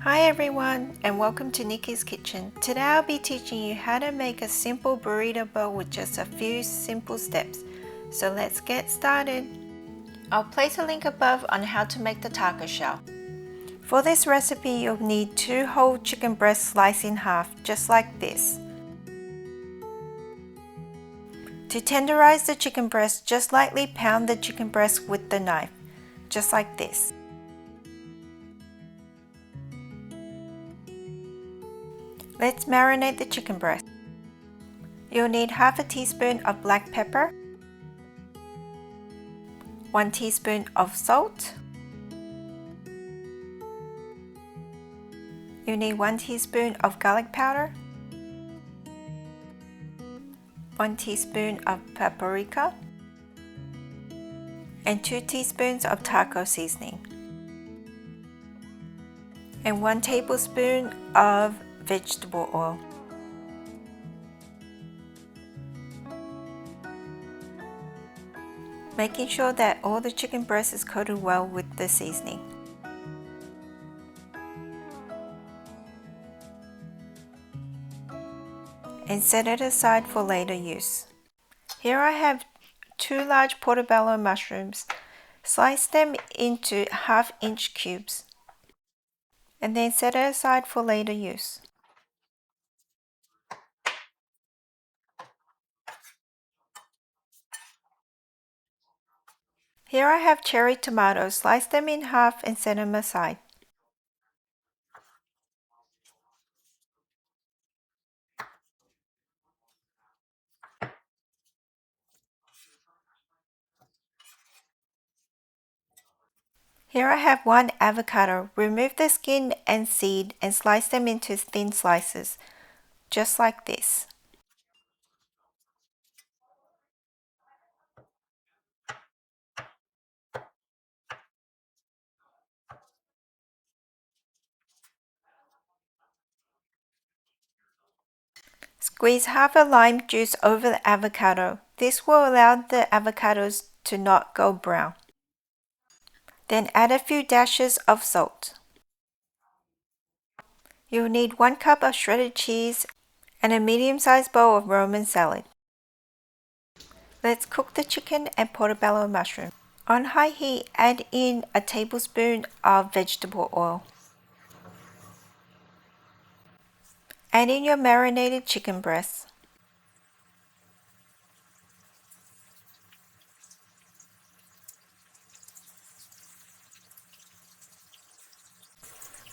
Hi everyone, and welcome to Nikki's Kitchen. Today I'll be teaching you how to make a simple burrito bowl with just a few simple steps. So let's get started. I'll place a link above on how to make the taco shell. For this recipe you'll need 2 whole chicken breasts sliced in half, just like this. To tenderize the chicken breast, just lightly pound the chicken breast with the knife, just like this. Let's marinate the chicken breast. You'll need half a teaspoon of black pepper, 1 teaspoon of salt, you'll need 1 teaspoon of garlic powder, 1 teaspoon of paprika, and 2 teaspoons of taco seasoning, and 1 tablespoon of vegetable oil. Making sure that all the chicken breast is coated well with the seasoning. And set it aside for later use. Here I have 2 large portobello mushrooms. Slice them into 1/2-inch cubes and then set it aside for later use. Here I have cherry tomatoes. Slice them in half and set them aside. Here I have 1 avocado. Remove the skin and seed and slice them into thin slices, just like this. Squeeze half a lime juice over the avocado. This will allow the avocados to not go brown. Then add a few dashes of salt. You'll need 1 cup of shredded cheese and a medium-sized bowl of Roman salad. Let's cook the chicken and portobello mushroom. On high heat, add in a tablespoon of vegetable oil. Add in your marinated chicken breasts.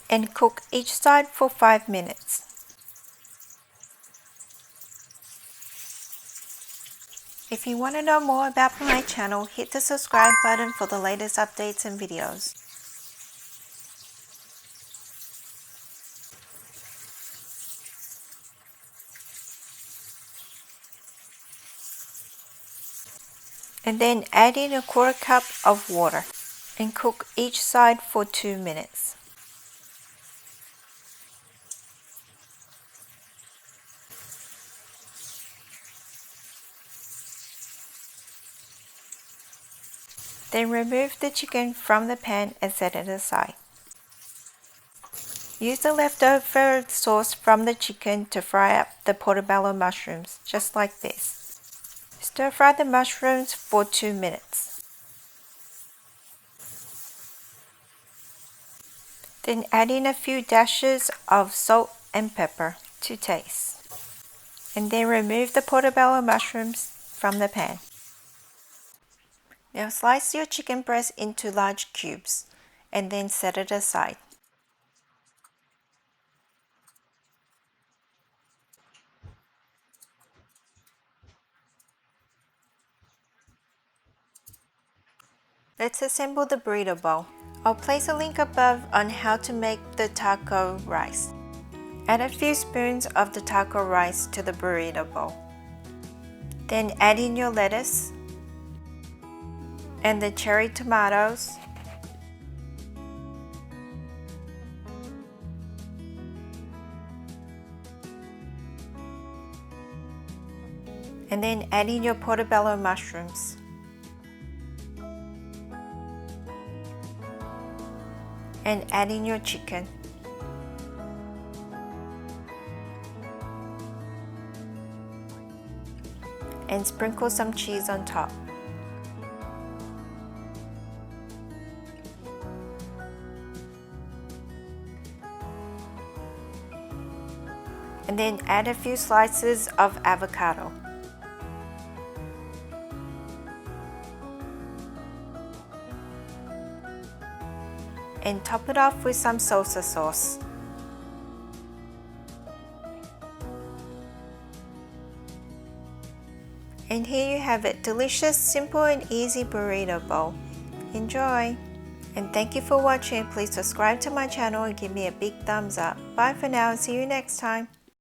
And cook each side for 5 minutes. If you want to know more about my channel, hit the subscribe button for the latest updates and videos. And then add in a 1/4 cup of water and cook each side for 2 minutes. Then remove the chicken from the pan and set it aside. Use the leftover sauce from the chicken to fry up the portobello mushrooms, just like this. Stir fry the mushrooms for 2 minutes. Then add in a few dashes of salt and pepper to taste. And then remove the portobello mushrooms from the pan. Now slice your chicken breast into large cubes and then set it aside. Let's assemble the burrito bowl. I'll place a link above on how to make the taco rice. Add a few spoons of the taco rice to the burrito bowl. Then add in your lettuce and the cherry tomatoes, and then add in your portobello mushrooms. And add in your chicken. and sprinkle some cheese on top. And then add a few slices of avocado. And top it off with some salsa sauce. And here you have it, delicious, simple and easy burrito bowl. Enjoy! And thank you for watching. Please subscribe to my channel and give me a big thumbs up. Bye for now and see you next time.